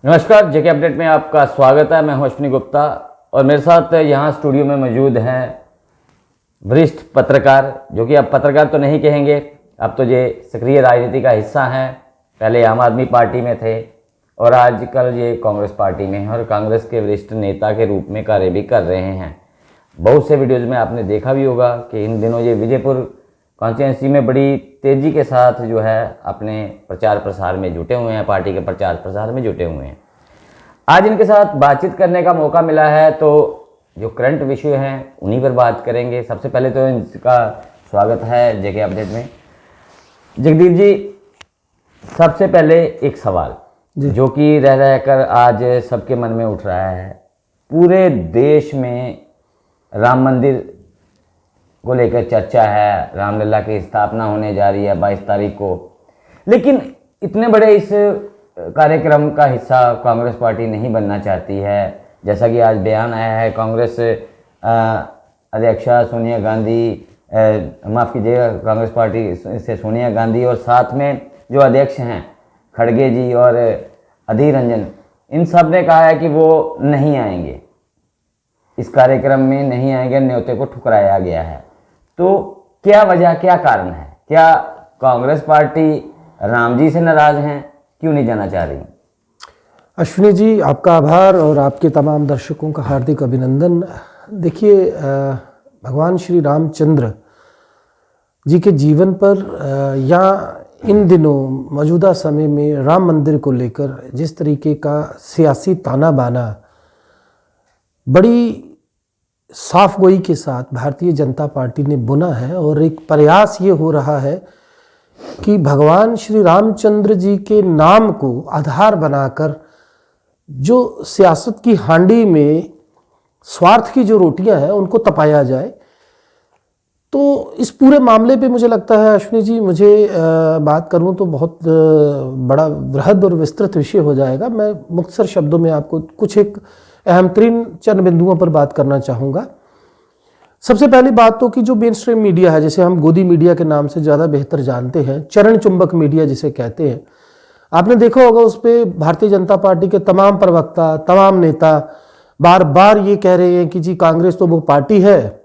नमस्कार, जेके अपडेट में आपका स्वागत है। मैं हूं अश्विनी गुप्ता और मेरे साथ यहां स्टूडियो में मौजूद हैं वरिष्ठ पत्रकार, जो कि अब पत्रकार तो नहीं कहेंगे, अब तो ये सक्रिय राजनीति का हिस्सा हैं। पहले आम आदमी पार्टी में थे और आजकल ये कांग्रेस पार्टी में हैं और कांग्रेस के वरिष्ठ नेता के रूप में कार्य भी कर रहे हैं। बहुत से वीडियोज़ में आपने देखा भी होगा कि इन दिनों ये विजयपुर कॉन्स्टिट्यूंसी में बड़ी तेज़ी के साथ जो है अपने प्रचार प्रसार में जुटे हुए हैं, पार्टी के प्रचार प्रसार में जुटे हुए हैं। आज इनके साथ बातचीत करने का मौका मिला है, तो जो करंट विषय हैं उन्हीं पर बात करेंगे। सबसे पहले तो इनका स्वागत है जेके अपडेट में। जगदीप जी, सबसे पहले एक सवाल जो कि रह रहकर आज सबके मन में उठ रहा है, पूरे देश में राम मंदिर को लेकर चर्चा है, रामलला की स्थापना होने जा रही है 22 तारीख को, लेकिन इतने बड़े इस कार्यक्रम का हिस्सा कांग्रेस पार्टी नहीं बनना चाहती है। जैसा कि आज बयान आया है कांग्रेस अध्यक्षा सोनिया गांधी, माफ़ कीजिएगा, कांग्रेस पार्टी से सोनिया गांधी और साथ में जो अध्यक्ष हैं खड़गे जी और अधीर रंजन, इन सब ने कहा है कि वो नहीं आएंगे, इस कार्यक्रम में नहीं आएंगे, न्योते को ठुकराया गया है। तो क्या वजह, क्या कारण है? क्या कांग्रेस पार्टी राम जी से नाराज हैं? क्यों नहीं जाना चाह रही? अश्विनी जी, आपका आभार और आपके तमाम दर्शकों का हार्दिक अभिनंदन। देखिए, भगवान श्री रामचंद्र जी के जीवन पर या इन दिनों मौजूदा समय में राम मंदिर को लेकर जिस तरीके का सियासी ताना बाना बड़ी साफ गोई के साथ भारतीय जनता पार्टी ने बुना है, और एक प्रयास ये हो रहा है कि भगवान श्री रामचंद्र जी के नाम को आधार बनाकर जो सियासत की हांडी में स्वार्थ की जो रोटियां हैं उनको तपाया जाए। तो इस पूरे मामले पे मुझे लगता है अश्विनी जी, मुझे बात करूं तो बहुत बड़ा बृहद और विस्तृत विषय हो जाएगा। मैं मुख्तसर शब्दों में आपको कुछ एक अहम तरीन चंद बिंदुओं पर बात करना चाहूँगा। सबसे पहली बात तो कि जो मेन स्ट्रीम मीडिया है, जिसे हम गोदी मीडिया के नाम से ज़्यादा बेहतर जानते हैं, चरण चुंबक मीडिया जिसे कहते हैं, आपने देखा होगा उस पर भारतीय जनता पार्टी के तमाम प्रवक्ता, तमाम नेता बार बार ये कह रहे हैं कि जी कांग्रेस तो वो पार्टी है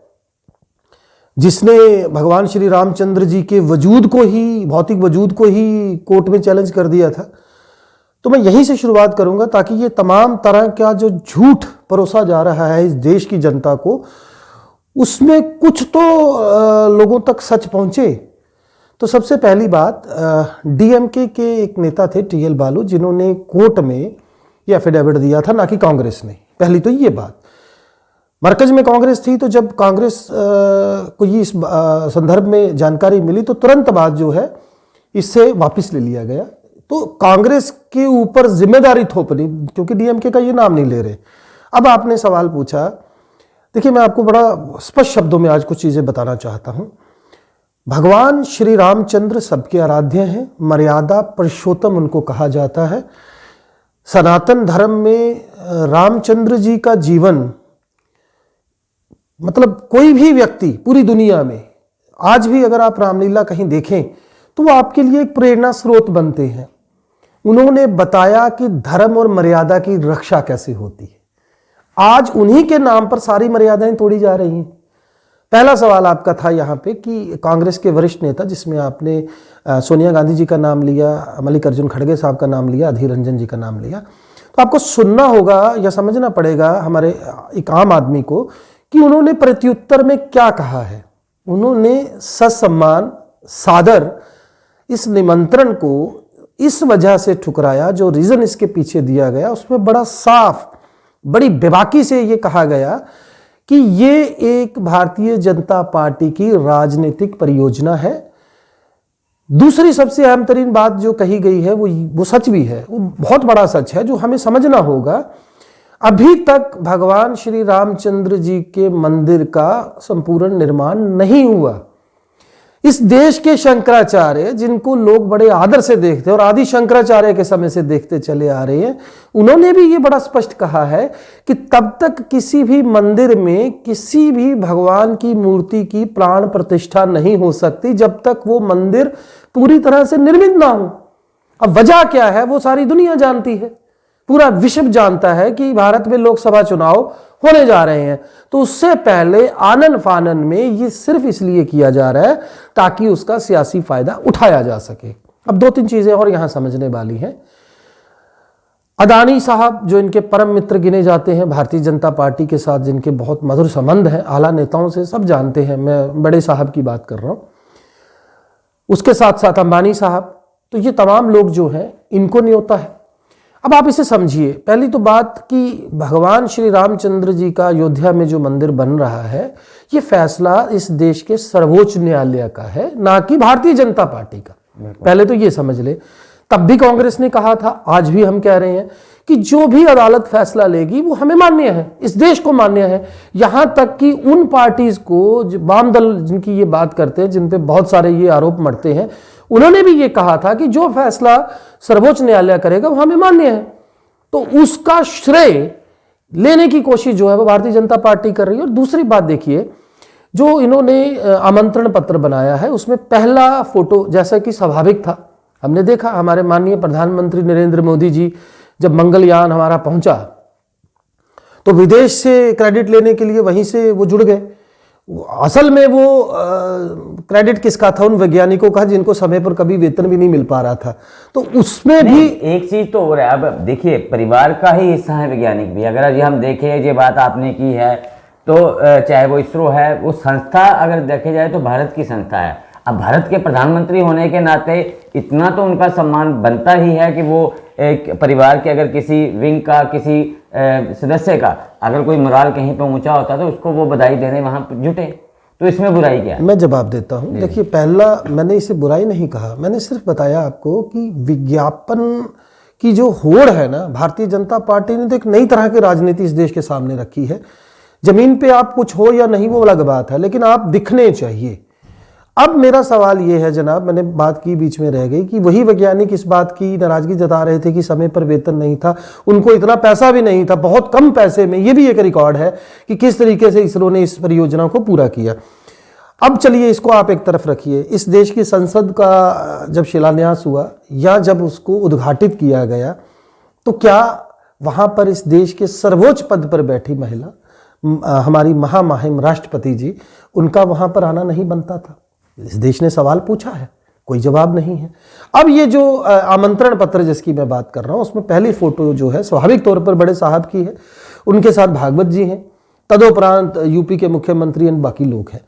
जिसने भगवान श्री रामचंद्र जी के वजूद को ही, भौतिक वजूद को ही कोर्ट में चैलेंज कर दिया था। तो मैं यहीं से शुरुआत करूंगा ताकि ये तमाम तरह का जो झूठ परोसा जा रहा है इस देश की जनता को, उसमें कुछ तो लोगों तक सच पहुंचे। तो सबसे पहली बात, डीएमके के एक नेता थे टीएल बालू, जिन्होंने कोर्ट में ये एफिडेविट दिया था, ना कि कांग्रेस ने। पहली तो ये बात, मरकज में कांग्रेस थी, तो जब कांग्रेस को ये इस संदर्भ में जानकारी मिली तो तुरंत बाद जो है इससे वापस ले लिया गया। तो कांग्रेस के ऊपर जिम्मेदारी थोपनी, क्योंकि डीएमके का ये नाम नहीं ले रहे। अब आपने सवाल पूछा, देखिए मैं आपको बड़ा स्पष्ट शब्दों में आज कुछ चीज़ें बताना चाहता हूँ। भगवान श्री रामचंद्र सबके आराध्य हैं, मर्यादा पुरुषोत्तम उनको कहा जाता है। सनातन धर्म में रामचंद्र जी का जीवन, मतलब कोई भी व्यक्ति पूरी दुनिया में आज भी अगर आप रामलीला कहीं देखें तो वो आपके लिए एक प्रेरणा स्रोत बनते हैं। उन्होंने बताया कि धर्म और मर्यादा की रक्षा कैसे होती है। आज उन्हीं के नाम पर सारी मर्यादाएं तोड़ी जा रही हैं। पहला सवाल आपका था यहाँ पे कि कांग्रेस के वरिष्ठ नेता, जिसमें आपने सोनिया गांधी जी का नाम लिया, मल्लिकार्जुन खड़गे साहब का नाम लिया, अधीर रंजन जी का नाम लिया, तो आपको सुनना होगा या समझना पड़ेगा हमारे एक आम आदमी को कि उन्होंने प्रत्युत्तर में क्या कहा है। उन्होंने ससम्मान सादर इस निमंत्रण को इस वजह से ठुकराया, जो रीजन इसके पीछे दिया गया उसमें बड़ा साफ, बड़ी बेबाकी से ये कहा गया कि ये एक भारतीय जनता पार्टी की राजनीतिक परियोजना है। दूसरी सबसे अहम तरीन बात जो कही गई है वो सच भी है, वो बहुत बड़ा सच है जो हमें समझना होगा। अभी तक भगवान श्री रामचंद्र जी के मंदिर का संपूर्ण निर्माण नहीं हुआ। इस देश के शंकराचार्य, जिनको लोग बड़े आदर से देखते हैं और आदि शंकराचार्य के समय से देखते चले आ रहे हैं, उन्होंने भी ये बड़ा स्पष्ट कहा है कि तब तक किसी भी मंदिर में किसी भी भगवान की मूर्ति की प्राण प्रतिष्ठा नहीं हो सकती जब तक वो मंदिर पूरी तरह से निर्मित ना हो। अब वजह क्या है वो सारी दुनिया जानती है, पूरा विश्व जानता है कि भारत में लोकसभा चुनाव होने जा रहे हैं, तो उससे पहले आनन फानन में ये सिर्फ इसलिए किया जा रहा है ताकि उसका सियासी फायदा उठाया जा सके। अब दो तीन चीजें और यहां समझने वाली हैं। अदानी साहब जो इनके परम मित्र गिने जाते हैं, भारतीय जनता पार्टी के साथ जिनके बहुत मधुर संबंध हैं, आला नेताओं से सब जानते हैं, मैं बड़े साहब की बात कर रहा हूं, उसके साथ साथ अंबानी साहब, तो ये तमाम लोग जो हैं इनको न्योता है। अब आप इसे समझिए, पहली तो बात कि भगवान श्री रामचंद्र जी का अयोध्या में जो मंदिर बन रहा है, ये फैसला इस देश के सर्वोच्च न्यायालय का है, ना कि भारतीय जनता पार्टी का। पहले तो ये समझ ले। तब भी कांग्रेस ने कहा था, आज भी हम कह रहे हैं कि जो भी अदालत फैसला लेगी वो हमें मान्य है, इस देश को मान्य है। यहां तक कि उन पार्टीज को, वाम दल जिनकी ये बात करते हैं, जिन पे बहुत सारे ये आरोप मढ़ते हैं, उन्होंने भी ये कहा था कि जो फैसला सर्वोच्च न्यायालय करेगा वो हमें मान्य है। तो उसका श्रेय लेने की कोशिश जो है वो भारतीय जनता पार्टी कर रही है। और दूसरी बात देखिए, जो इन्होंने आमंत्रण पत्र बनाया है उसमें पहला फोटो, जैसा कि स्वाभाविक था, हमने देखा हमारे माननीय प्रधानमंत्री नरेंद्र मोदी जी जब मंगलयान हमारा पहुंचा तो विदेश से क्रेडिट लेने के लिए वहीं से वो जुड़ गए। असल में वो क्रेडिट किसका था? उन वैज्ञानिकों का जिनको समय पर कभी वेतन भी नहीं मिल पा रहा था। तो उसमें भी एक चीज तो हो रहा है। अब देखिए, परिवार का ही हिस्सा है वैज्ञानिक भी। अगर ये हम देखें, ये बात आपने की है, तो चाहे वो इसरो है, वो संस्था अगर देखे जाए तो भारत की संस्था है। अब भारत के प्रधानमंत्री होने के नाते इतना तो उनका सम्मान बनता ही है कि वो एक परिवार के अगर किसी विंग का, किसी सदस्य का अगर कोई मोराल कहीं पे ऊंचा होता तो उसको वो बधाई देने वहां जुटे। तो इसमें बुराई क्या है? मैं जवाब देता हूं। देखिए, पहला मैंने इसे बुराई नहीं कहा, मैंने सिर्फ बताया आपको कि विज्ञापन की जो होड़ है ना, भारतीय जनता पार्टी ने तो एक नई तरह की राजनीति इस देश के सामने रखी है। जमीन पे आप कुछ हो या नहीं वो अलग बात है, लेकिन आप दिखने चाहिए। अब मेरा सवाल ये है जनाब, मैंने बात की बीच में रह गई, कि वही वैज्ञानिक इस बात की नाराजगी जता रहे थे कि समय पर वेतन नहीं था, उनको इतना पैसा भी नहीं था, बहुत कम पैसे में, ये भी एक रिकॉर्ड है कि किस तरीके से इसरो ने इस परियोजना को पूरा किया। अब चलिए इसको आप एक तरफ रखिए। इस देश की संसद का जब शिलान्यास हुआ या जब उसको उद्घाटित किया गया, तो क्या वहां पर इस देश के सर्वोच्च पद पर बैठी महिला, हमारी महामहिम राष्ट्रपति जी, उनका वहां पर आना नहीं बनता था? इस देश ने सवाल पूछा है, कोई जवाब नहीं है। अब ये जो आमंत्रण पत्र जिसकी मैं बात कर रहा हूं, उसमें पहली फोटो जो है स्वाभाविक तौर पर बड़े साहब की है, उनके साथ भागवत जी हैं, तदोपरांत यूपी के मुख्यमंत्री और बाकी लोग हैं।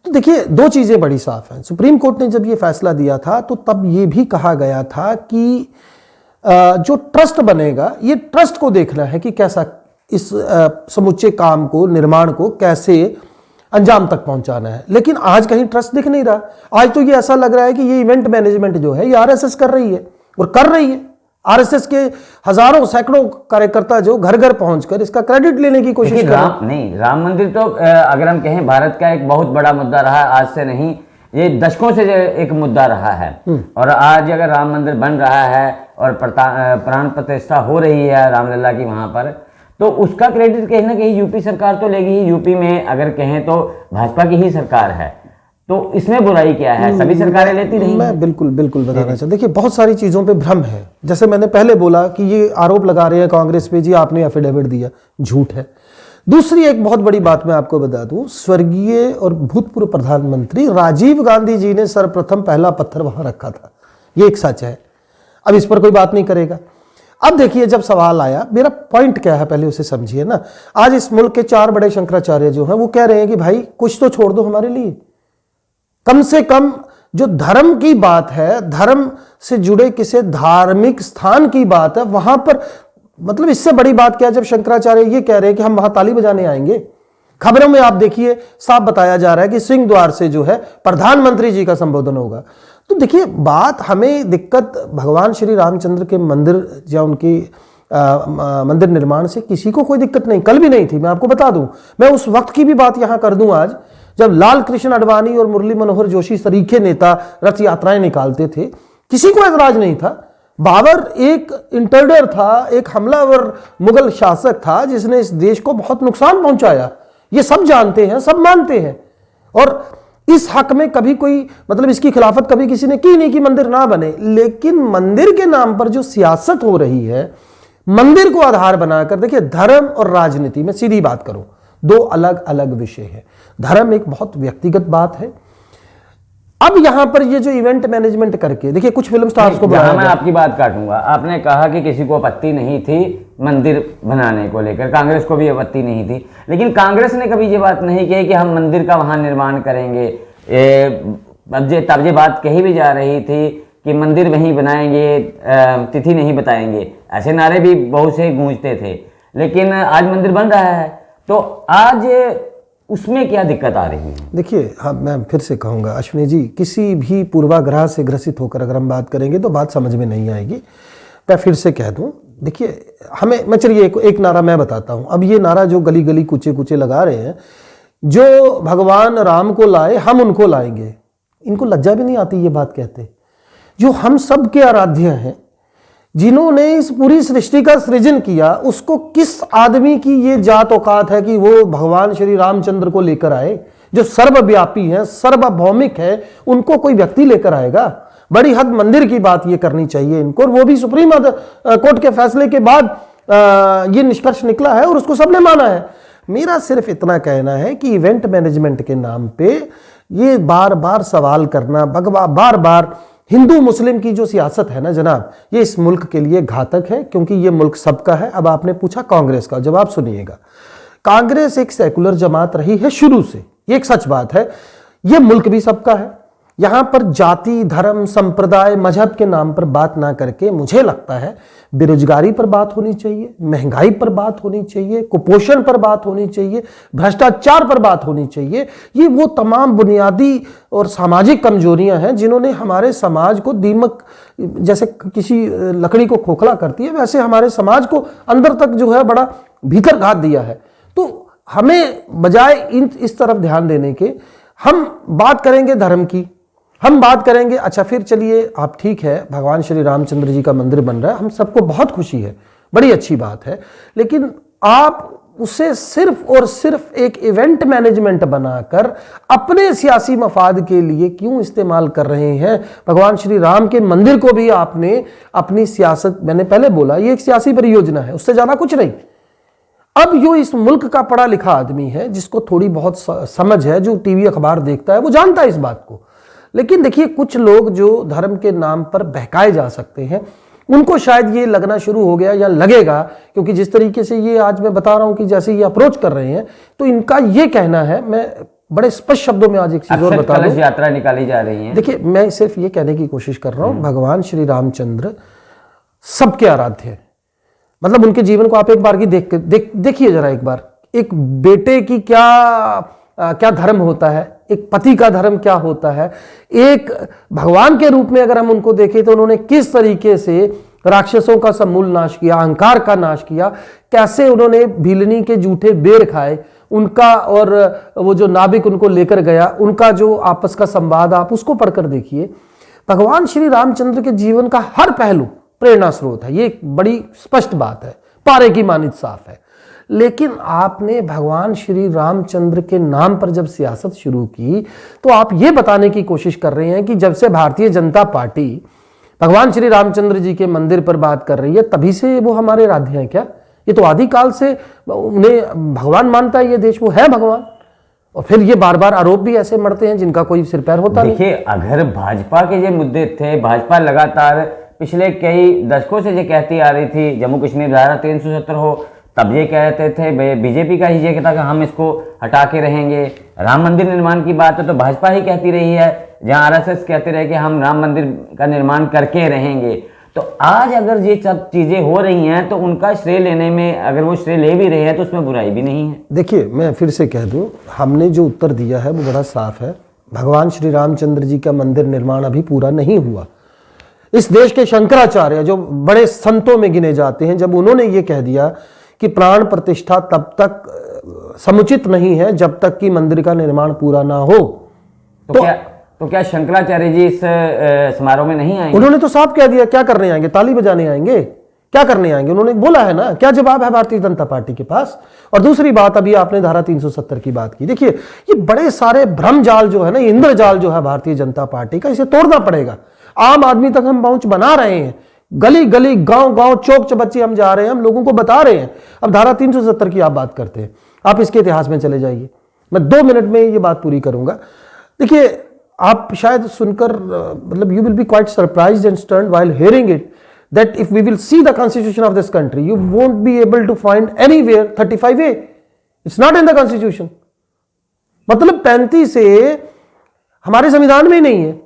तो देखिए, दो चीजें बड़ी साफ हैं। सुप्रीम कोर्ट ने जब ये फैसला दिया था तो तब ये भी कहा गया था कि जो ट्रस्ट बनेगा, ये ट्रस्ट को देखना है कि कैसा इस समुच्चे काम को, निर्माण को कैसे अंजाम तक पहुंचाना है। लेकिन आज कहीं ट्रस्ट दिख नहीं रहा। आज तो ये ऐसा लग रहा है कि ये इवेंट मैनेजमेंट जो है ये आरएसएस कर रही है, और कर रही है। आरएसएस के हजारों सैकड़ों कार्यकर्ता जो घर घर पहुंचकर इसका क्रेडिट लेने की कोशिश कर रहे हैं। राम मंदिर तो अगर हम कहें भारत का एक बहुत बड़ा मुद्दा रहा, आज से नहीं, ये दशकों से एक मुद्दा रहा है। और आज अगर राम मंदिर बन रहा है और प्राण प्रतिष्ठा हो रही है रामलला की वहां पर, तो उसका क्रेडिट कहीं ना कहीं यूपी सरकार तो लेगी ही। यूपी में अगर कहें तो भाजपा की ही सरकार है, तो इसमें बुराई क्या है? सभी सरकारें लेती रही। मैं बिल्कुल बताना चाहता। देखिए, बहुत सारी चीजों पे भ्रम है। जैसे मैंने पहले बोला कि ये आरोप लगा रहे हैं कांग्रेस पे, जी आपने एफिडेविट दिया, झूठ है। दूसरी एक बहुत बड़ी बात मैं आपको बता दूं, स्वर्गीय और भूतपूर्व प्रधानमंत्री राजीव गांधी जी ने सर्वप्रथम पहला पत्थर वहां रखा था, ये एक सच है। अब इस पर कोई बात नहीं करेगा। अब देखिए, जब सवाल आया, मेरा पॉइंट क्या है पहले उसे समझिए ना। आज इस मुल्क के 4 बड़े शंकराचार्य जो हैं वो कह रहे हैं कि भाई कुछ तो छोड़ दो हमारे लिए, कम से कम जो धर्म की बात है, धर्म से जुड़े किसी धार्मिक स्थान की बात है, वहां पर मतलब इससे बड़ी बात क्या है जब शंकराचार्य ये कह रहे हैं कि हम वहां ताली बजाने आएंगे। खबरों में आप देखिए साफ बताया जा रहा है कि सिंह द्वार से जो है प्रधानमंत्री जी का संबोधन होगा। तो देखिए, बात हमें दिक्कत भगवान श्री रामचंद्र के मंदिर या उनकी मंदिर निर्माण से किसी को कोई दिक्कत नहीं, कल भी नहीं थी। मैं आपको बता दूं, मैं उस वक्त की भी बात यहां कर दूं आज, जब लाल कृष्ण आडवाणी और मुरली मनोहर जोशी सरीखे नेता रथ यात्राएं निकालते थे, किसी को ऐतराज नहीं था। बाबर एक इंटरडर था, एक हमलावर मुगल शासक था जिसने इस देश को बहुत नुकसान पहुंचाया। ये सब जानते हैं, सब मानते हैं। और इस हक में कभी कोई मतलब इसकी खिलाफत कभी किसी ने की नहीं कि मंदिर ना बने। लेकिन मंदिर के नाम पर जो सियासत हो रही है, मंदिर को आधार बनाकर, देखिए धर्म और राजनीति में सीधी बात करूं, दो अलग अलग विषय है। धर्म एक बहुत व्यक्तिगत बात है। अब यहां पर ये जो इवेंट मैनेजमेंट करके, देखिए कुछ फिल्म स्टार्स को जहां मैं आपकी बात काटूंगा, आपने कहा कि किसी को आपत्ति नहीं थी मंदिर बनाने को लेकर, कांग्रेस को भी आपत्ति नहीं थी, लेकिन कांग्रेस ने कभी ये बात नहीं कही कि हम मंदिर का वहां निर्माण करेंगे। तब ये बात कही भी जा रही थी कि मंदिर वहीं बनाएंगे, तिथि नहीं बताएंगे, ऐसे नारे भी बहुत से गूंजते थे। लेकिन आज मंदिर बन रहा है, तो आज उसमें क्या दिक्कत आ रही है? देखिए, हाँ, मैं फिर से कहूँगा अश्विनी जी, किसी भी पूर्वाग्रह से ग्रसित होकर अगर हम बात करेंगे तो बात समझ में नहीं आएगी। मैं फिर से कह दूं, देखिए मैं चलिए एक नारा मैं बताता हूँ। अब ये नारा जो गली गली कुचे कुचे लगा रहे हैं, जो भगवान राम को लाए हम उनको लाएंगे, इनको लज्जा भी नहीं आती ये बात कहते? जो हम सब के आराध्य हैं, जिन्होंने इस पूरी सृष्टि का सृजन किया, उसको किस आदमी की ये जात औकात है कि वो भगवान श्री रामचंद्र को लेकर आए? जो सर्वव्यापी है, सार्वभौमिक है, उनको कोई व्यक्ति लेकर आएगा? बड़ी हद मंदिर की बात ये करनी चाहिए इनको, और वो भी सुप्रीम कोर्ट के फैसले के बाद ये निष्कर्ष निकला है और उसको सबने माना है। मेरा सिर्फ इतना कहना है कि इवेंट मैनेजमेंट के नाम पे ये बार बार सवाल करना, बार बार हिंदू मुस्लिम की जो सियासत है ना जनाब, ये इस मुल्क के लिए घातक है, क्योंकि ये मुल्क सबका है। अब आपने पूछा कांग्रेस का, जवाब सुनिएगा। कांग्रेस एक सेकुलर जमात रही है शुरू से, ये एक सच बात है। ये मुल्क भी सबका है। यहां पर जाति, धर्म, संप्रदाय, मजहब के नाम पर बात ना करके मुझे लगता है बेरोजगारी पर बात होनी चाहिए, महंगाई पर बात होनी चाहिए, कुपोषण पर बात होनी चाहिए, भ्रष्टाचार पर बात होनी चाहिए। ये वो तमाम बुनियादी और सामाजिक कमजोरियां हैं जिन्होंने हमारे समाज को, दीमक जैसे किसी लकड़ी को खोखला करती है, वैसे हमारे समाज को अंदर तक जो है बड़ा भीतर घात दिया है। तो हमें बजाय इस तरफ ध्यान देने के, हम बात करेंगे धर्म की, हम बात करेंगे, अच्छा फिर चलिए आप ठीक है, भगवान श्री रामचंद्र जी का मंदिर बन रहा है, हम सबको बहुत खुशी है, बड़ी अच्छी बात है, लेकिन आप उसे सिर्फ और सिर्फ एक इवेंट मैनेजमेंट बनाकर अपने सियासी मफाद के लिए क्यों इस्तेमाल कर रहे हैं? भगवान श्री राम के मंदिर को भी आपने अपनी सियासत, मैंने पहले बोला ये एक सियासी परियोजना है, उससे ज्यादा कुछ नहीं। अब जो इस मुल्क का पढ़ा लिखा आदमी है, जिसको थोड़ी बहुत समझ है, जो टीवी अखबार देखता है, वो जानता है इस बात को। लेकिन देखिए, कुछ लोग जो धर्म के नाम पर बहकाए जा सकते हैं, उनको शायद ये लगना शुरू हो गया या लगेगा, क्योंकि जिस तरीके से ये आज मैं बता रहा हूं कि जैसे ये अप्रोच कर रहे हैं, तो इनका ये कहना है, मैं बड़े स्पष्ट शब्दों में आज एक चीज और बता दूं, यात्रा निकाली जा रही है। देखिए, मैं सिर्फ ये कहने की कोशिश कर रहा हूं, भगवान श्री रामचंद्र सबके आराध्य है। मतलब उनके जीवन को आप एक बार की देखिए जरा एक बार। एक बेटे की क्या धर्म होता है, एक पति का धर्म क्या होता है, एक भगवान के रूप में अगर हम उनको देखें तो उन्होंने किस तरीके से राक्षसों का समूल नाश किया, अहंकार का नाश किया, कैसे उन्होंने भीलनी के जूठे बेर खाए, उनका और वो जो नाबिक उनको लेकर गया, उनका जो आपस का संवाद, आप उसको पढ़कर देखिए। भगवान श्री रामचंद्र के जीवन का हर पहलू प्रेरणा स्रोत है, ये एक बड़ी स्पष्ट बात है, पारे की मानित साफ है। लेकिन आपने भगवान श्री रामचंद्र के नाम पर जब सियासत शुरू की, तो आप ये बताने की कोशिश कर रहे हैं कि जब से भारतीय जनता पार्टी भगवान श्री रामचंद्र जी के मंदिर पर बात कर रही है, तभी से वो हमारे राज्य हैं क्या? ये तो आदिकाल से उन्हें भगवान मानता है ये देश, वो है भगवान। और फिर ये बार बार आरोप भी ऐसे मरते हैं जिनका कोई सिर पैर होता नहीं। देखिए, अगर भाजपा के ये मुद्दे थे, भाजपा लगातार पिछले कई दशकों से ये कहती आ रही थी जम्मू कश्मीर धारा 370 हो, तब ये कहते थे, बीजेपी का ही ये कहता कि हम इसको हटा के रहेंगे। राम मंदिर निर्माण की बात है तो भाजपा ही कहती रही है, जहां आरएसएस कहते रहे कि हम राम मंदिर का निर्माण करके रहेंगे। तो आज अगर ये सब चीजें हो रही हैं तो उनका श्रेय लेने में, अगर वो श्रेय ले भी रहे हैं तो उसमें बुराई भी नहीं है। देखिए, मैं फिर से कह दूं, हमने जो उत्तर दिया है वो बड़ा साफ है। भगवान श्री रामचंद्र जी का मंदिर निर्माण अभी पूरा नहीं हुआ। इस देश के शंकराचार्य, जो बड़े संतों में गिने जाते हैं, जब उन्होंने ये कह दिया कि प्राण प्रतिष्ठा तब तक समुचित नहीं है जब तक कि मंदिर का निर्माण पूरा ना हो, तो क्या शंकराचार्य जी इस समारोह में नहीं आएंगे? उन्होंने तो साफ कह दिया, क्या करने आएंगे? ताली बजाने आएंगे? क्या करने आएंगे? उन्होंने बोला है ना। क्या जवाब है भारतीय जनता पार्टी के पास? और दूसरी बात, अभी आपने धारा 370 की बात की। देखिए, ये बड़े सारे भ्रम जाल जो है ना, इंद्रजाल जो है भारतीय जनता पार्टी का, इसे तोड़ना पड़ेगा। आम आदमी तक हम पहुंच बना रहे हैं गली गली गांव गांव चौक चबच्चे हम जा रहे हैं, हम लोगों को बता रहे हैं। अब धारा 370 की आप बात करते हैं, आप इसके इतिहास में चले जाइए, मैं 2 मिनट में ये बात पूरी करूंगा। देखिए, आप शायद सुनकर मतलब you will be quite surprised and stunned while hearing it that if we will see the constitution of this country you won't be able to find anywhere 35A। It's not in the constitution. मतलब 35 ए हमारे संविधान में ही नहीं है।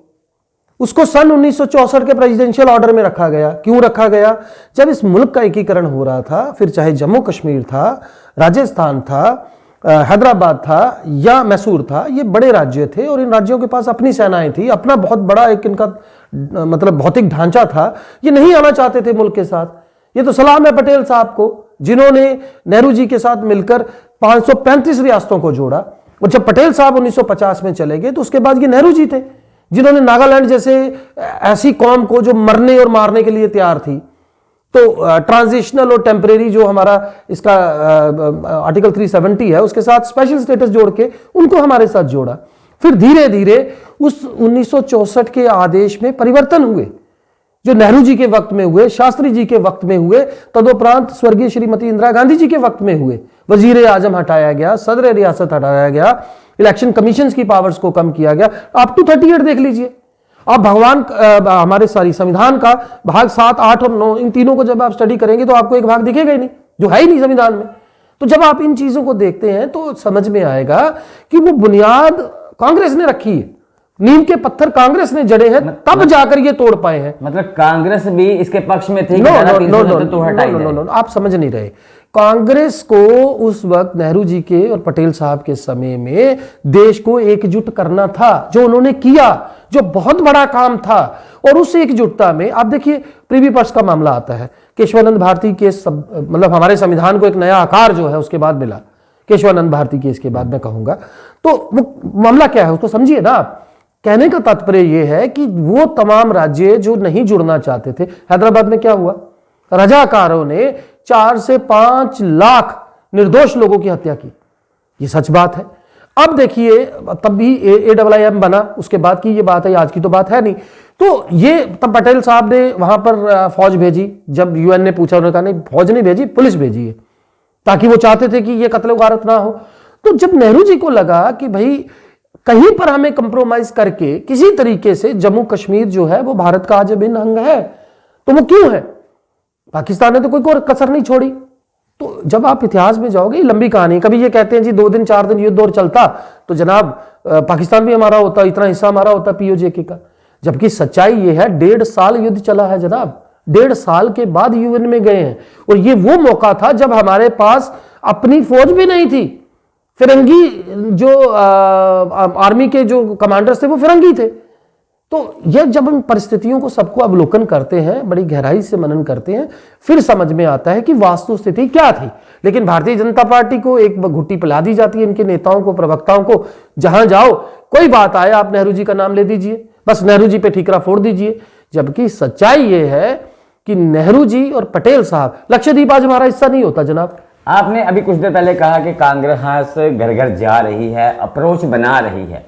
उसको सन 1964 के presidential order में रखा गया। क्यों रखा गया? जब इस मुल्क का एकीकरण हो रहा था, फिर चाहे जम्मू कश्मीर था, राजस्थान था, हैदराबाद था या मैसूर था, ये बड़े राज्य थे और इन राज्यों के पास अपनी सेनाएं थी, अपना बहुत बड़ा एक इनका मतलब भौतिक ढांचा था। ये नहीं आना चाहते थे मुल्क के साथ। ये तो सलाम है पटेल साहब को, जिन्होंने नेहरू जी के साथ मिलकर 535 रियासतों को जोड़ा। और जब पटेल साहब 1950 में चले गए तो उसके बाद ये नेहरू जी थे, जिन्होंने नागालैंड जैसे ऐसी कौम को जो मरने और मारने के लिए तैयार थी, तो ट्रांजिशनल और टेम्परेरी जो हमारा इसका आर्टिकल 370 है, उसके साथ स्पेशल स्टेटस जोड़ के उनको हमारे साथ जोड़ा। फिर धीरे धीरे उस 1964 के आदेश में परिवर्तन हुए, जो नेहरू जी के वक्त में हुए, शास्त्री जी के वक्त में हुए, तदोपरांत स्वर्गीय श्रीमती इंदिरा गांधी जी के वक्त में हुए। वजीर आजम हटाया गया, सदर रियासत हटाया गया, इलेक्शन कमीशन की पावर्स को कम किया गया। अप टू 38 देख लीजिए आप। भगवान हमारे संविधान का भाग 7, 8 और 9, इन तीनों को जब आप स्टडी करेंगे तो आपको एक भाग दिखेगा ही नहीं, जो है ही नहीं संविधान में। तो जब आप इन चीजों को देखते हैं तो समझ में आएगा कि वो बुनियाद कांग्रेस ने रखी है, नींव के पत्थर कांग्रेस ने जड़े हैं, तब जाकर ये तोड़ पाए हैं। मतलब कांग्रेस भी इसके पक्ष में थी। नो, आप समझ नहीं रहे। कांग्रेस को उस वक्त नेहरू जी के और पटेल साहब के समय में देश को एकजुट करना था, जो उन्होंने किया, जो बहुत बड़ा काम था। और उस एकजुटता में आप देखिए प्रिवी पर्स का मामला आता है, केशवानंद भारती केस, मतलब हमारे संविधान को एक नया आकार जो है उसके बाद मिला, केशवानंद भारती केस के बाद मैं कहूंगा। तो वो मामला क्या है उसको समझिए ना आप। कहने का तात्पर्य यह है कि वो तमाम राज्य जो नहीं जुड़ना चाहते थे, हैदराबाद में क्या हुआ, रजाकारों ने 4 से 5 लाख निर्दोष लोगों की हत्या की। ये सच बात है। अब देखिए, तब भी AIIM बना, उसके बाद की ये बात है, आज की तो बात है नहीं। तो ये तब पटेल साहब ने वहां पर फौज भेजी। जब UN ने पूछा, उन्होंने कहा नहीं फौज नहीं भेजी, पुलिस भेजी है, ताकि वो चाहते थे कि ये कत्ल गारत ना हो। तो जब नेहरू जी को लगा कि भाई कहीं पर हमें कंप्रोमाइज करके किसी तरीके से जम्मू कश्मीर जो है वो भारत का आज अभिन्न अंग है, तो वो क्यों है, पाकिस्तान ने तो कोई कसर नहीं छोड़ी। तो जब आप इतिहास में जाओगे, लंबी कहानी, कभी ये कहते हैं जी 2 दिन 4 दिन युद्ध और चलता तो जनाब पाकिस्तान भी हमारा होता, इतना हिस्सा हमारा होता POJK का। जबकि सच्चाई ये है 1.5 साल युद्ध चला है जनाब, 1.5 साल के बाद UN में गए हैं। और ये वो मौका था जब हमारे पास अपनी फौज भी नहीं थी। फिरंगी जो आर्मी के जो कमांडर्स थे वो फिरंगी थे। तो यह जब हम परिस्थितियों को सबको अवलोकन करते हैं, बड़ी गहराई से मनन करते हैं, फिर समझ में आता है कि वास्तु स्थिति क्या थी। लेकिन भारतीय जनता पार्टी को एक घुट्टी पिला दी जाती है, इनके नेताओं को, प्रवक्ताओं को। जहां जाओ कोई बात आए, आप नेहरू जी का नाम ले दीजिए, बस नेहरू जी पे ठीकरा फोड़ दीजिए। जबकि सच्चाई यह है कि नेहरू जी और पटेल साहब, लक्षद्वीप आज हमारा हिस्सा नहीं होता जनाब। आपने अभी कुछ देर पहले कहा कि कांग्रेस घर घर जा रही है, अप्रोच बना रही है।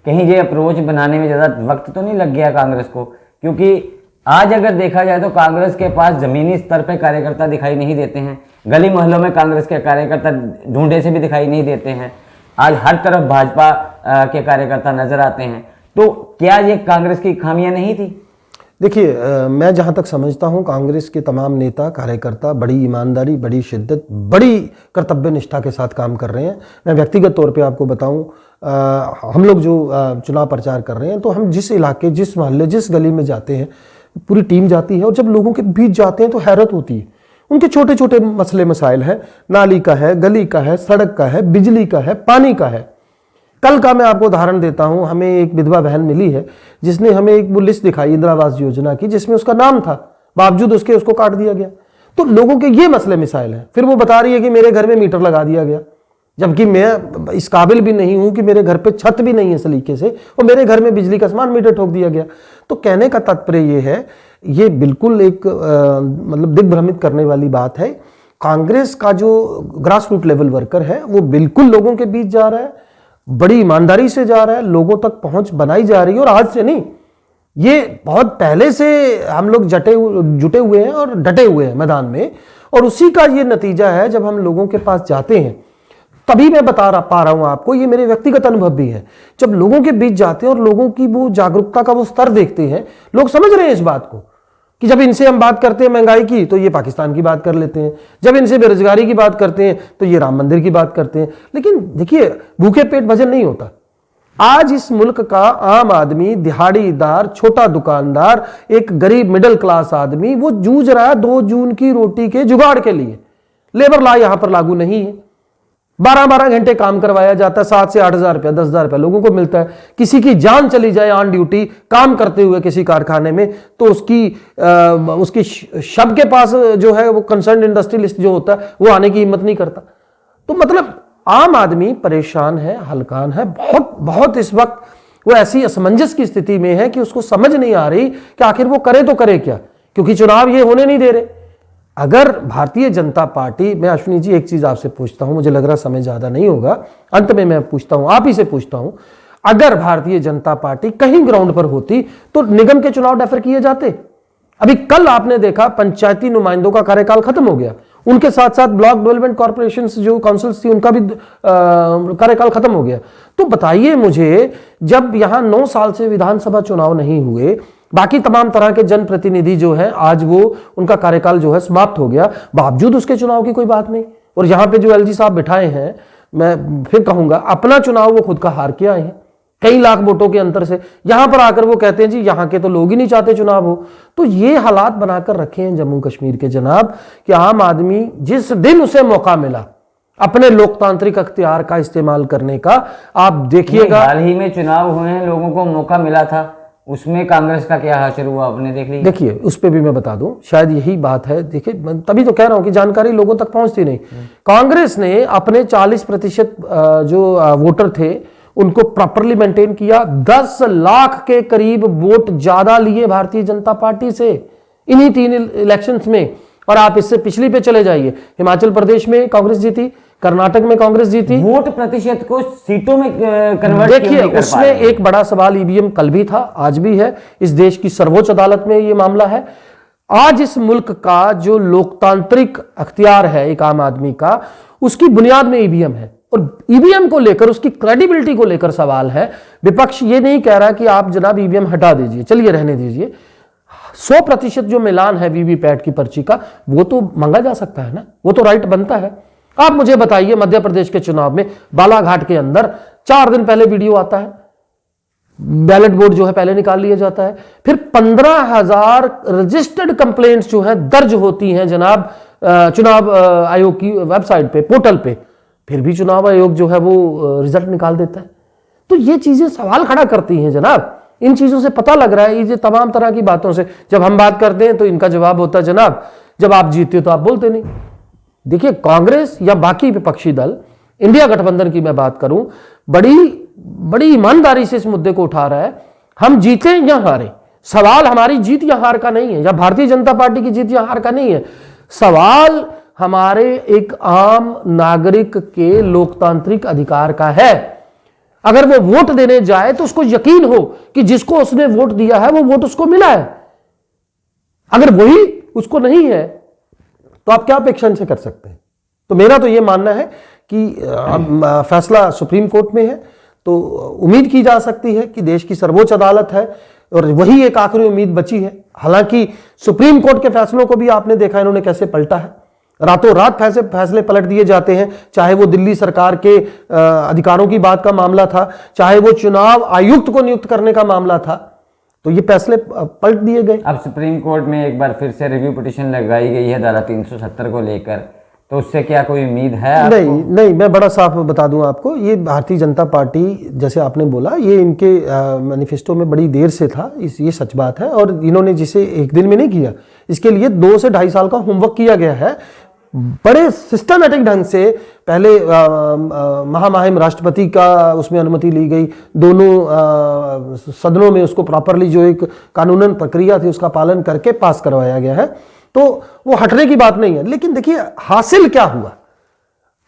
कहीं ये अप्रोच बनाने में ज्यादा वक्त तो नहीं लग गया कांग्रेस को? क्योंकि आज अगर देखा जाए तो कांग्रेस के पास जमीनी स्तर पे कार्यकर्ता दिखाई नहीं देते हैं, गली मोहल्लों में कांग्रेस के कार्यकर्ता ढूंढे से भी दिखाई नहीं देते हैं। आज हर तरफ भाजपा के कार्यकर्ता नजर आते हैं। तो क्या ये कांग्रेस की खामियां नहीं थी? देखिए, मैं जहाँ तक समझता हूँ कांग्रेस के तमाम नेता कार्यकर्ता बड़ी ईमानदारी, बड़ी शिद्दत, बड़ी कर्तव्य निष्ठा के साथ काम कर रहे हैं। मैं व्यक्तिगत तौर पे आपको बताऊँ, हम लोग जो चुनाव प्रचार कर रहे हैं, तो हम जिस इलाके, जिस मोहल्ले, जिस गली में जाते हैं, पूरी टीम जाती है। और जब लोगों के बीच जाते हैं तो हैरत होती है। उनके छोटे छोटे मसले मसाइल हैं, नाली का है, गली का है, सड़क का है, बिजली का है, पानी का है। कल का मैं आपको उदाहरण देता हूं, हमें एक विधवा बहन मिली है जिसने हमें एक वो लिस्ट दिखाई इंदिरा आवास योजना की, जिसमें उसका नाम था, बावजूद उसके उसको काट दिया गया। तो लोगों के ये मसले मिसाइल हैं। फिर वो बता रही है कि मेरे घर में मीटर लगा दिया गया, जबकि मैं इस काबिल भी नहीं हूं कि मेरे घर पे छत भी नहीं है सलीके से, और मेरे घर में बिजली का स्मार्ट मीटर ठोक दिया गया। तो कहने का तात्पर्य ये है, ये बिल्कुल एक मतलब दिग्भ्रमित करने वाली बात है। कांग्रेस का जो ग्रास रूट लेवल वर्कर है वो बिल्कुल लोगों के बीच जा रहा है, बड़ी ईमानदारी से जा रहा है, लोगों तक पहुंच बनाई जा रही है। और आज से नहीं, ये बहुत पहले से हम लोग जुटे हुए हैं और डटे हुए हैं मैदान में, और उसी का ये नतीजा है। जब हम लोगों के पास जाते हैं, तभी मैं पा रहा हूं आपको, ये मेरे व्यक्तिगत अनुभव भी है। जब लोगों के बीच जाते हैं और लोगों की वो जागरूकता का वो स्तर देखते हैं, लोग समझ रहे हैं इस बात को कि जब इनसे हम बात करते हैं महंगाई की तो ये पाकिस्तान की बात कर लेते हैं, जब इनसे बेरोजगारी की बात करते हैं तो ये राम मंदिर की बात करते हैं। लेकिन देखिए, भूखे पेट भजन नहीं होता। आज इस मुल्क का आम आदमी, दिहाड़ीदार, छोटा दुकानदार, एक गरीब मिडिल क्लास आदमी, वो जूझ रहा है 2 जून की रोटी के जुगाड़ के लिए। लेबर लॉ यहां पर लागू नहीं है। 12-12 घंटे काम करवाया जाता है, 7 से 8 हज़ार रुपया, 10 हज़ार रुपया लोगों को मिलता है। किसी की जान चली जाए ऑन ड्यूटी काम करते हुए किसी कारखाने में, तो उसकी शव के पास जो है वो कंसर्न इंडस्ट्रियलिस्ट जो होता है वो आने की हिम्मत नहीं करता। तो मतलब आम आदमी परेशान है, हलकान है, बहुत बहुत इस वक्त वो ऐसी असमंजस की स्थिति में है कि उसको समझ नहीं आ रही कि आखिर वो करे तो करे क्या, क्योंकि चुनाव ये होने नहीं दे रहे। अगर भारतीय जनता पार्टी, मैं अश्विनी जी एक चीज आपसे पूछता हूं, मुझे लग रहा समय ज्यादा नहीं होगा, अंत में मैं पूछता हूं, आप ही से पूछता हूं, अगर भारतीय जनता पार्टी कहीं ग्राउंड पर होती तो निगम के चुनाव डेफर किए जाते? अभी कल आपने देखा पंचायती नुमाइंदों का कार्यकाल खत्म हो गया, उनके साथ साथ ब्लॉक डेवलपमेंट कॉर्पोरेशन जो काउंसिल्स थी उनका भी कार्यकाल खत्म हो गया। तो बताइए मुझे, जब यहां 9 साल से विधानसभा चुनाव नहीं हुए, बाकी तमाम तरह के जनप्रतिनिधि जो हैं आज वो उनका कार्यकाल जो है समाप्त हो गया, बावजूद उसके चुनाव की कोई बात नहीं। और यहां पे जो एलजी साहब बिठाए हैं, मैं फिर कहूंगा, अपना चुनाव वो खुद का हार के आए हैं कई लाख वोटों के अंतर से। यहां पर आकर वो कहते हैं जी यहां के तो लोग ही नहीं चाहते चुनाव हो। तो ये हालात बनाकर रखे हैं जम्मू कश्मीर के जनाब, कि आम आदमी जिस दिन उसे मौका मिला अपने लोकतांत्रिक अख्तियार का इस्तेमाल करने का, आप देखिएगा। हाल ही में चुनाव हुए हैं, लोगों को मौका मिला था, उसमें कांग्रेस का क्या हासिल हुआ आपने देख लिया? देखिए, उस पर भी मैं बता दूं, शायद यही बात है। देखिए, तभी तो कह रहा हूं कि जानकारी लोगों तक पहुंचती नहीं। कांग्रेस ने अपने 40% जो वोटर थे उनको प्रॉपरली मेंटेन किया। 10 लाख के करीब वोट ज्यादा लिए भारतीय जनता पार्टी से इन्हीं 3 इलेक्शंस में। और आप इससे पिछली पे चले जाइए, हिमाचल प्रदेश में कांग्रेस जीती, कर्नाटक में कांग्रेस जीती। वोट प्रतिशत को सीटों में कन्वर्ट देखिए, उसमें एक बड़ा सवाल ईवीएम कल भी था, आज भी है। इस देश की सर्वोच्च अदालत में यह मामला है। आज इस मुल्क का जो लोकतांत्रिक अख्तियार है एक आम आदमी का, उसकी बुनियाद में ईवीएम है। और ईवीएम को लेकर, उसकी क्रेडिबिलिटी को लेकर सवाल है। विपक्ष ये नहीं कह रहा कि आप जनाब ईवीएम हटा दीजिए, चलिए रहने दीजिए। 100% जो मिलान है वीवीपैट की पर्ची का, वो तो मांगा जा सकता है ना, वो तो राइट बनता है। आप मुझे बताइए, मध्य प्रदेश के चुनाव में बालाघाट के अंदर 4 दिन पहले वीडियो आता है, बैलेट बोर्ड जो है पहले निकाल लिया जाता है, फिर 15,000 रजिस्टर्ड कंप्लेंट्स जो है दर्ज होती हैं जनाब चुनाव आयोग की वेबसाइट पे, पोर्टल पे, फिर भी चुनाव आयोग जो है वो रिजल्ट निकाल देता है। तो ये चीजें सवाल खड़ा करती हैं जनाब। इन चीजों से पता लग रहा है, ये तमाम तरह की बातों से जब हम बात करते हैं तो इनका जवाब होता है जनाब, जब आप जीतते हो तो आप बोलते नहीं। देखिए, कांग्रेस या बाकी विपक्षी दल, इंडिया गठबंधन की मैं बात करूं, बड़ी ईमानदारी से इस मुद्दे को उठा रहा है। हम जीते या हारे, सवाल हमारी जीत या हार का नहीं है, या भारतीय जनता पार्टी की जीत या हार का नहीं है। सवाल हमारे एक आम नागरिक के लोकतांत्रिक अधिकार का है। अगर वो वोट देने जाए तो उसको यकीन हो कि जिसको उसने वोट दिया है वो वोट उसको मिला है। अगर वही उसको नहीं है तो आप क्या अपेक्षा इनसे कर सकते हैं? तो मेरा तो ये मानना है कि फैसला सुप्रीम कोर्ट में है, तो उम्मीद की जा सकती है कि देश की सर्वोच्च अदालत है और वही एक आखिरी उम्मीद बची है। हालांकि सुप्रीम कोर्ट के फैसलों को भी आपने देखा इन्होंने कैसे पलटा है, रातों रात फैसले पलट दिए जाते हैं। चाहे वो दिल्ली सरकार के अधिकारों की बात का मामला था, चाहे वो चुनाव आयुक्त को नियुक्त करने का मामला था, तो ये फैसले पलट दिए गए। अब सुप्रीम कोर्ट में एक बार फिर से रिव्यू पिटीशन लगाई गई है धारा 370 को लेकर, तो उससे क्या कोई उम्मीद है आपको? नहीं, मैं बड़ा साफ बता दूं आपको, ये भारतीय जनता पार्टी, जैसे आपने बोला, ये इनके मैनिफेस्टो में बड़ी देर से था, ये सच बात है। और इन्होंने जिसे एक दिन में नहीं किया, इसके लिए 2 से 2.5 साल का होमवर्क किया गया है। बड़े सिस्टमैटिक ढंग से पहले महामहिम राष्ट्रपति का उसमें अनुमति ली गई, दोनों सदनों में उसको प्रॉपरली जो एक कानूनन प्रक्रिया थी उसका पालन करके पास करवाया गया है। तो वो हटने की बात नहीं है। लेकिन देखिए, हासिल क्या हुआ,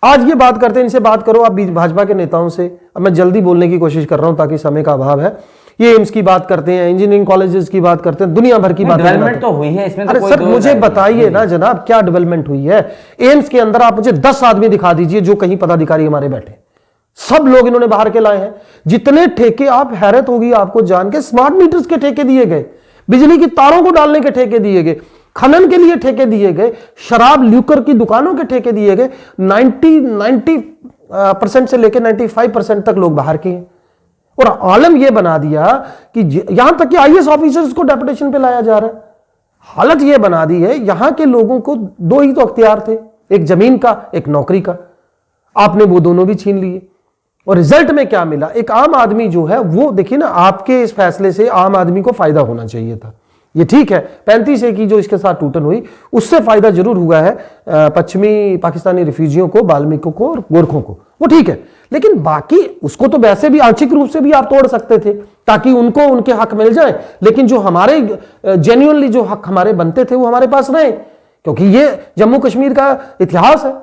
आज ये बात करते हैं, इनसे बात करो आप भाजपा के नेताओं से। अब मैं जल्दी बोलने की कोशिश कर रहा हूं ताकि समय का अभाव है। ये एम्स की बात करते हैं, इंजीनियरिंग कॉलेजेस की बात करते हैं, दुनिया भर की बात डेवलपमेंट तो हुई है इसमें। अरे तो सर मुझे बताइए ना जनाब, क्या डेवलपमेंट हुई है? एम्स के अंदर आप मुझे 10 आदमी दिखा दीजिए जो कहीं पदाधिकारी हमारे बैठे, सब लोग इन्होंने बाहर के लाए हैं। जितने ठेके, आप हैरत होगी आपको जान के, स्मार्ट मीटर्स के ठेके दिए गए, बिजली की तारों को डालने के ठेके दिए गए, खनन के लिए ठेके दिए गए, शराब ल्यूकर की दुकानों के ठेके दिए गए। 90% से लेकर 95% तक लोग बाहर के हैं। और आलम यह बना दिया कि यहां तक कि आईएएस ऑफिसर्स को डेपुटेशन पे लाया जा रहा है। हालत यह बना दी है, यहां के लोगों को दो ही तो अख्तियार थे, एक जमीन का, एक नौकरी का। आपने वो दोनों भी छीन लिए और रिजल्ट में क्या मिला? एक आम आदमी जो है वो, देखिए ना, आपके इस फैसले से आम आदमी को फायदा होना चाहिए था। ये ठीक है, 35 की जो इसके साथ टूटन हुई उससे फायदा जरूर हुआ है पश्चिमी पाकिस्तानी रिफ्यूजियों को, बाल्मीकियों को और गोरखों को, वो ठीक है। लेकिन बाकी उसको तो वैसे भी आंशिक रूप से भी आप तोड़ सकते थे ताकि उनको उनके हक मिल जाए, लेकिन जो हमारे जेन्युइनली जो हक हमारे बनते थे वो हमारे पास रहे। क्योंकि ये जम्मू कश्मीर का इतिहास है,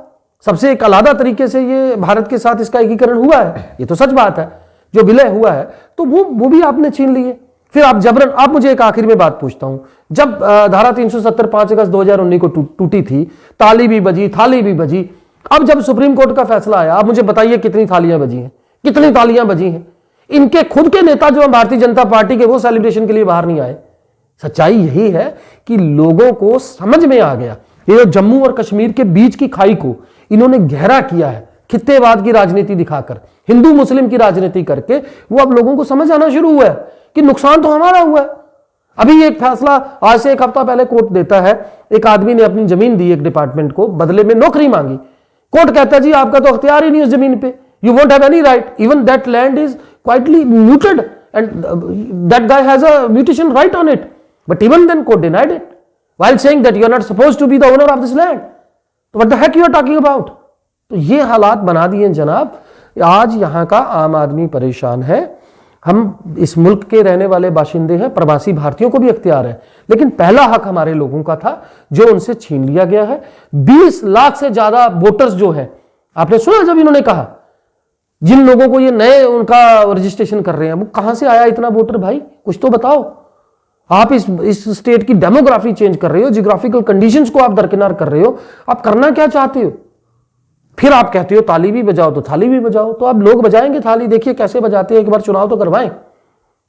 सबसे एक अलग तरीके से ये भारत के साथ इसका एकीकरण हुआ है, ये तो सच बात है। जो विलय हुआ है तो वो भी आपने छीन लिए। फिर आप जबरन, आप मुझे एक आखिर में बात पूछता हूं, जब धारा 370 5 अगस्त 2019 को टूटी थी, ताली भी बजी, थाली भी बजी। अब जब सुप्रीम कोर्ट का फैसला आया, आप मुझे बताइए कितनी थालियां बजी हैं, कितनी तालियां बजी हैं? इनके खुद के नेता जो भारतीय जनता पार्टी के, वो सेलिब्रेशन के लिए बाहर नहीं आए। सच्चाई यही है कि लोगों को समझ में आ गया, ये जो जम्मू और कश्मीर के बीच की खाई को इन्होंने गहरा किया है, खित्तेवाद की राजनीति दिखाकर, हिंदू मुस्लिम की राजनीति करके, वो अब लोगों को समझ आना शुरू हुआ है कि नुकसान तो हमारा हुआ है। अभी एक फैसला आज से एक हफ्ता पहले कोर्ट देता है, एक आदमी ने अपनी जमीन दी एक डिपार्टमेंट को, बदले में नौकरी मांगी। कोर्ट कहता है जी आपका तो अख्तियार ही नहीं उस जमीन पे, you won't have any right, even that land is quietly mutated and that guy has a mutation right on it, but even then court denied it while saying that you are not supposed to be the owner of this land. तो what the heck you are talking about? तो ये हालात बना दिए जनाब, आज यहां का आम आदमी परेशान है। हम इस मुल्क के रहने वाले बाशिंदे हैं, प्रवासी भारतीयों को भी अख्तियार है, लेकिन पहला हक हमारे लोगों का था जो उनसे छीन लिया गया है। 20 लाख से ज्यादा वोटर्स जो है, आपने सुना जब इन्होंने कहा जिन लोगों को ये नए उनका रजिस्ट्रेशन कर रहे हैं, वो कहां से आया इतना वोटर? भाई कुछ तो बताओ। आप इस स्टेट की डेमोग्राफी चेंज कर रहे हो, जियोग्राफिकल कंडीशंस को आप दरकिनार कर रहे हो, आप करना क्या चाहते हो? फिर आप कहते हो ताली भी बजाओ तो थाली भी बजाओ। तो अब लोग बजाएंगे थाली, देखिए कैसे बजाते हैं, एक बार चुनाव तो करवाएं,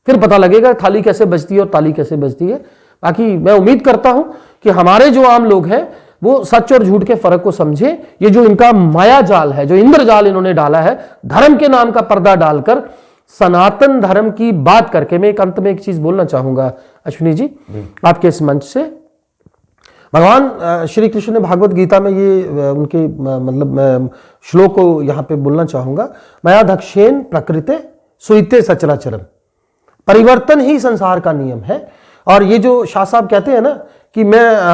फिर पता लगेगा थाली कैसे बजती है और ताली कैसे बजती है। बाकी मैं उम्मीद करता हूं कि हमारे जो आम लोग हैं वो सच और झूठ के फर्क को समझे। ये जो इनका माया जाल है, जो इंद्रजाल इन्होंने डाला है, धर्म के नाम का पर्दा डालकर सनातन धर्म की बात करके, मैं एक अंत में एक चीज बोलना चाहूंगा अश्विनी जी आपके इस मंच से। भगवान श्री कृष्ण ने भागवत गीता में ये उनके मतलब श्लोक को यहां पे बोलना चाहूंगा, मया दक्षेण प्रकृते सुइते सचराचरम, परिवर्तन ही संसार का नियम है। और ये जो शाह साहब कहते हैं ना कि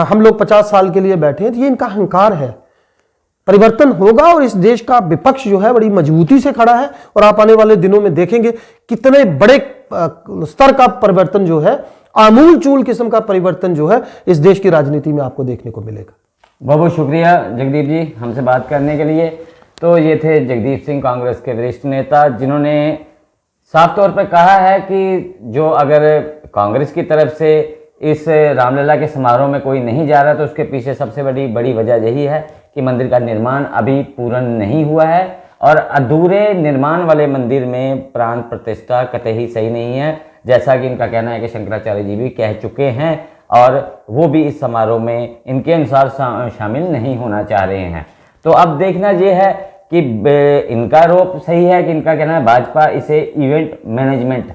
हम लोग 50 साल के लिए बैठे हैं, तो ये इनका अहंकार है। परिवर्तन होगा और इस देश का विपक्ष जो है बड़ी मजबूती से खड़ा है, और आप आने वाले दिनों में देखेंगे कितने बड़े स्तर का परिवर्तन जो है, आमूल चूल किस्म का परिवर्तन जो है इस देश की राजनीति में आपको देखने को मिलेगा। बहुत बहुत शुक्रिया जगदीप जी हमसे बात करने के लिए। तो ये थे जगदीप सिंह, कांग्रेस के वरिष्ठ नेता, जिन्होंने साफ तौर पर कहा है कि जो अगर कांग्रेस की तरफ से इस रामलला के समारोह में कोई नहीं जा रहा तो उसके पीछे सबसे बड़ी वजह यही है कि मंदिर का निर्माण अभी पूर्ण नहीं हुआ है, और अधूरे निर्माण वाले मंदिर में प्राण प्रतिष्ठा कतई सही नहीं है, जैसा कि इनका कहना है कि शंकराचार्य जी भी कह चुके हैं, और वो भी इस समारोह में इनके अनुसार शामिल नहीं होना चाह रहे हैं। तो अब देखना ये है कि इनका आरोप सही है कि इनका कहना है भाजपा इसे इवेंट मैनेजमेंट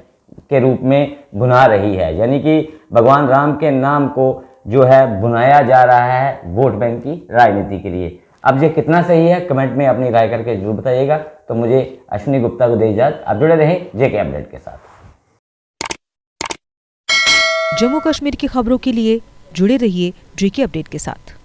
के रूप में बुना रही है, यानी कि भगवान राम के नाम को जो है बुनाया जा रहा है वोट बैंक की राजनीति के लिए। अब ये कितना सही है कमेंट में अपनी राय करके जरूर बताइएगा। तो मुझे अश्विनी गुप्ता को दे इजाजत, आप जुड़े रहें जेके अपडेट के साथ। जम्मू कश्मीर की खबरों के लिए जुड़े रहिए जेके अपडेट के साथ।